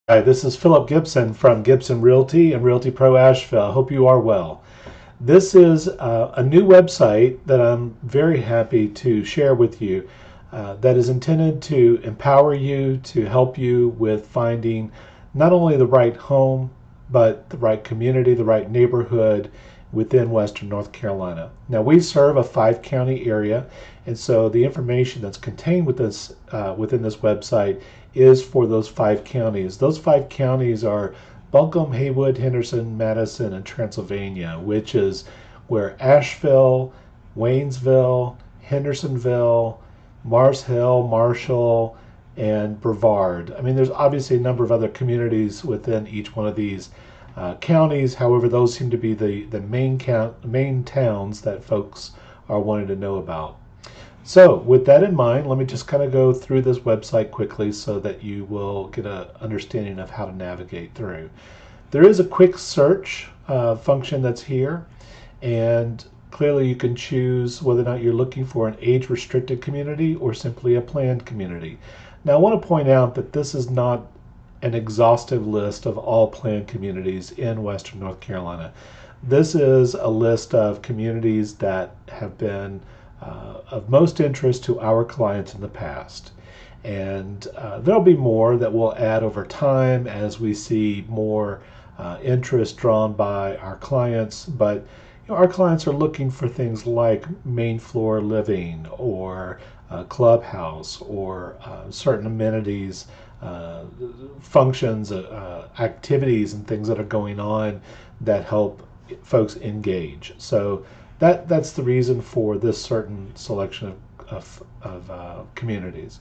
Hi, this is Philip Gibson from Gibson Realty and Realty Pro Asheville. I hope you are well. This is a new website that I'm very happy to share with you that is intended to empower you, to help you with finding not only the right home, but the right community, the right neighborhood within Western North Carolina. Now, we serve a 5 county area, and so the information that's contained within this website is for those 5 counties. Those 5 counties are Buncombe, Haywood, Henderson, Madison, and Transylvania, which is where Asheville, Waynesville, Hendersonville, Mars Hill, Marshall, and Brevard. I mean, there's obviously a number of other communities within each one of these counties. However, those seem to be the main towns that folks are wanting to know about. So with that in mind, let me just kind of go through this website quickly so that you will get an understanding of how to navigate through. There is a quick search function that's here, and clearly you can choose whether or not you're looking for an age-restricted community or simply a planned community. Now I want to point out that this is not an exhaustive list of all planned communities in Western North Carolina. This is a list of communities that have been of most interest to our clients in the past. And there'll be more that we'll add over time as we see more interest drawn by our clients. But our clients are looking for things like main floor living or clubhouse or certain amenities, functions, activities, and things that are going on that help folks engage. So that's the reason for this certain selection of communities.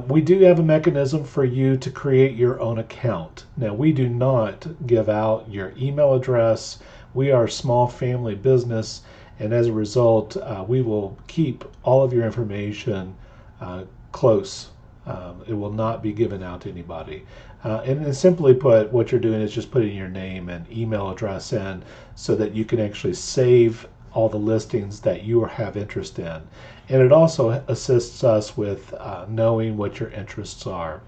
We do have a mechanism for you to create your own account. Now, we do not give out your email address. We are a small family business, and as a result, we will keep all of your information close. It will not be given out to anybody. And simply put, what you're doing is just putting your name and email address in so that you can actually save all the listings that you have interest in. And it also assists us with knowing what your interests are.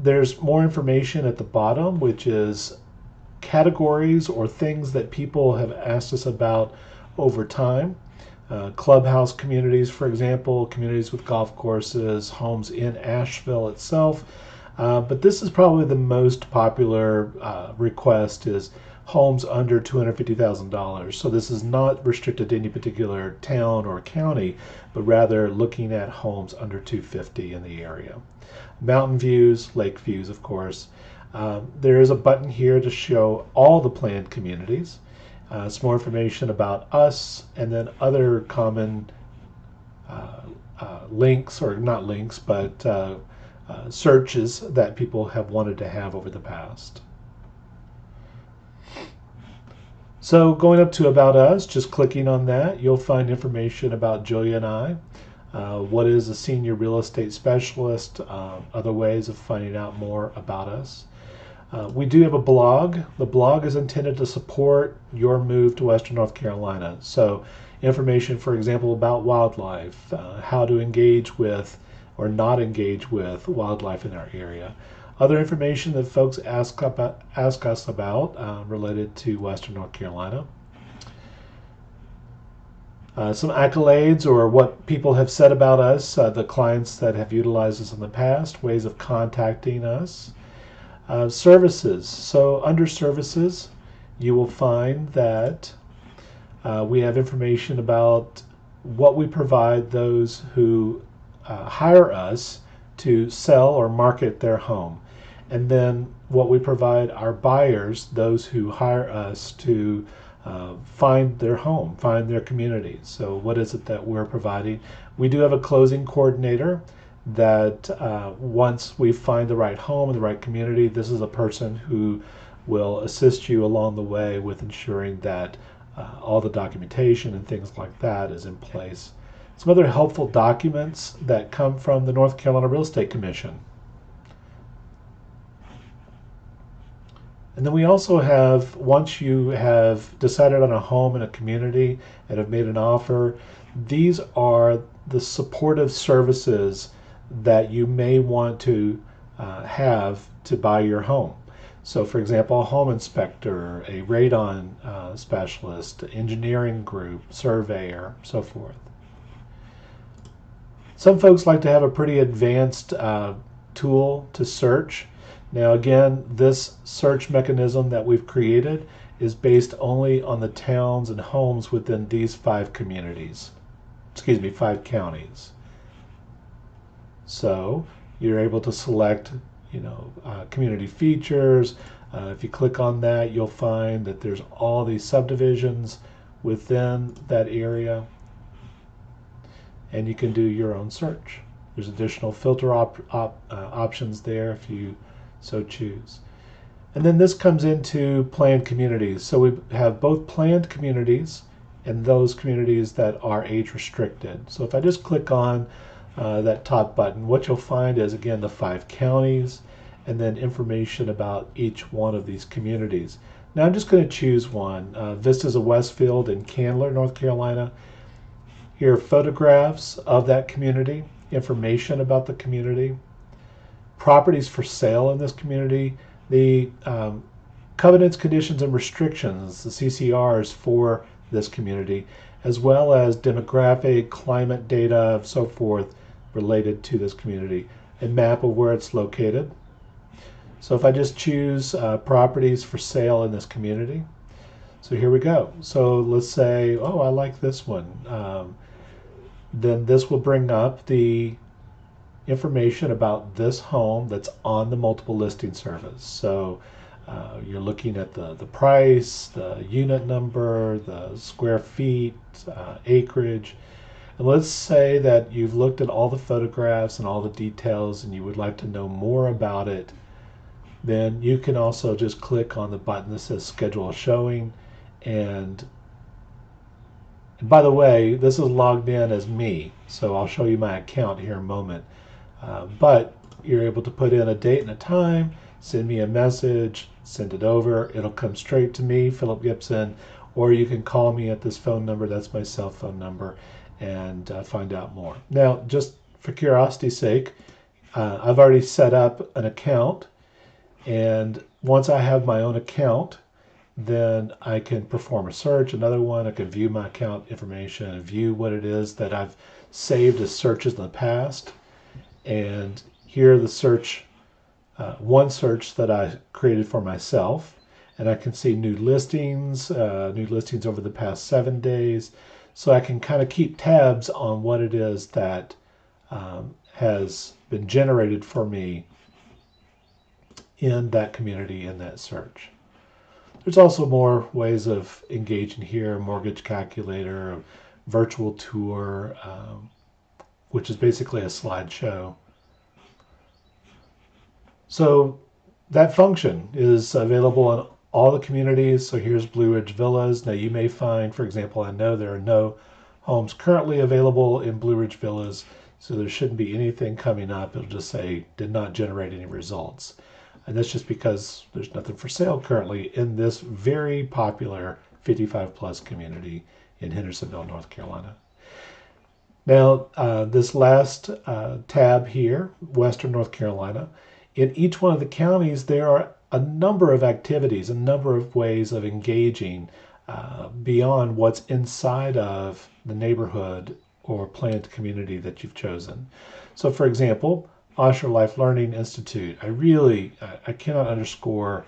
There's more information at the bottom, which is categories or things that people have asked us about over time. Clubhouse communities, for example, communities with golf courses, homes in Asheville itself. But this is probably the most popular request is homes under $250,000. So this is not restricted to any particular town or county, but rather looking at homes under 250 in the area. Mountain views, lake views, of course. There is a button here to show all the planned communities. Some more information about us, and then other common links, or not links, but searches that people have wanted to have over the past. So going up to About Us, just clicking on that, you'll find information about Julia and I, what is a senior real estate specialist, other ways of finding out more about us. We do have a blog. The blog is intended to support your move to Western North Carolina. So information, for example, about wildlife, how to engage with or not engage with wildlife in our area. Other information that folks ask us about related to Western North Carolina. Some accolades or what people have said about us, the clients that have utilized us in the past, ways of contacting us. Services. So under services, you will find that we have information about what we provide those who hire us to sell or market their home. And then what we provide our buyers, those who hire us to find their home, find their community. So what is it that we're providing? We do have a closing coordinator that once we find the right home and the right community, this is a person who will assist you along the way with ensuring that all the documentation and things like that is in place. Some other helpful documents that come from the North Carolina Real Estate Commission. And then we also have, once you have decided on a home in a community and have made an offer, these are the supportive services that you may want to have to buy your home. So, for example, a home inspector, a radon specialist, engineering group, surveyor, so forth. Some folks like to have a pretty advanced tool to search. Now, again, this search mechanism that we've created is based only on the towns and homes within these 5 communities. Excuse me, 5 counties. So you're able to select, community features. If you click on that, you'll find that there's all these subdivisions within that area, and you can do your own search. There's additional filter options there if you so choose. And then this comes into planned communities. So we have both planned communities and those communities that are age restricted. So if I just click on that top button, what you'll find is, again, the 5 counties and then information about each one of these communities. Now I'm just going to choose one. Vistas of Westfield in Candler, North Carolina. Here are photographs of that community, information about the community, properties for sale in this community, the covenants, conditions, and restrictions, the CCRs for this community, as well as demographic, climate data, so forth related to this community, a map of where it's located. So if I just choose properties for sale in this community, so here we go. So let's say, oh, I like this one. Then this will bring up the information about this home that's on the multiple listing service. So you're looking at the price, the unit number, the square feet, acreage. And let's say that you've looked at all the photographs and all the details and you would like to know more about it. Then you can also just click on the button that says schedule a showing. And by the way, this is logged in as me, so I'll show you my account here in a moment. But you're able to put in a date and a time, send me a message, send it over. It'll come straight to me, Philip Gibson, or you can call me at this phone number. That's my cell phone number, and find out more. Now, just for curiosity's sake, I've already set up an account, and once I have my own account, then I can perform a search. Another one, I can view my account information, view what it is that I've saved as searches in the past. And here the search, one search that I created for myself, and I can see new listings over the past 7 days. So I can kind of keep tabs on what it is that has been generated for me in that community, in that search. There's also more ways of engaging here: mortgage calculator, virtual tour, which is basically a slideshow. So that function is available in all the communities. So here's Blue Ridge Villas. Now you may find, for example, I know there are no homes currently available in Blue Ridge Villas, so there shouldn't be anything coming up. It'll just say did not generate any results. And that's just because there's nothing for sale currently in this very popular 55 plus community in Hendersonville, North Carolina. Now, this last tab here, Western North Carolina, in each one of the counties, there are a number of activities, a number of ways of engaging beyond what's inside of the neighborhood or planned community that you've chosen. So, for example, Osher Life Learning Institute. I cannot underscore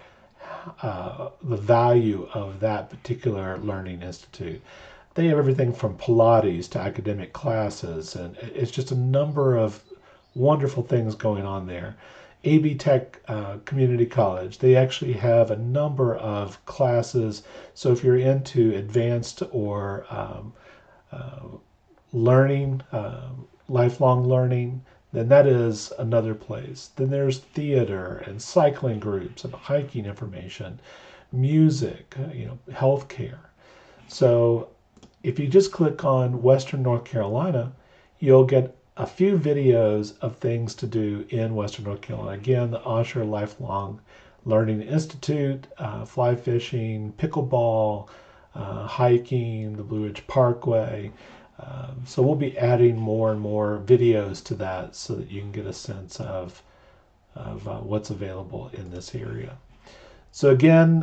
the value of that particular learning institute. They have everything from Pilates to academic classes, and it's just a number of wonderful things going on there. AB Tech Community College, they actually have a number of classes. So if you're into advanced or learning, lifelong learning, then that is another place. Then there's theater and cycling groups and hiking information, music, healthcare. So if you just click on Western North Carolina, you'll get a few videos of things to do in Western North Carolina. Again, the Osher Lifelong Learning Institute, fly fishing, pickleball, hiking, the Blue Ridge Parkway. So we'll be adding more and more videos to that so that you can get a sense of of what's available in this area. So again,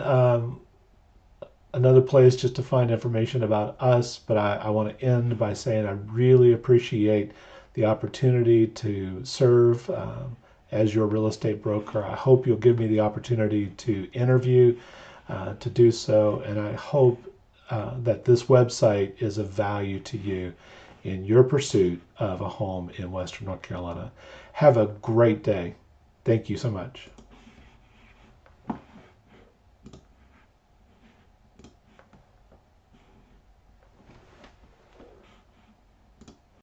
another place just to find information about us, but I want to end by saying I really appreciate the opportunity to serve as your real estate broker. I hope you'll give me the opportunity to interview, to do so, and I hope that this website is of value to you in your pursuit of a home in Western North Carolina. Have a great day. Thank you so much.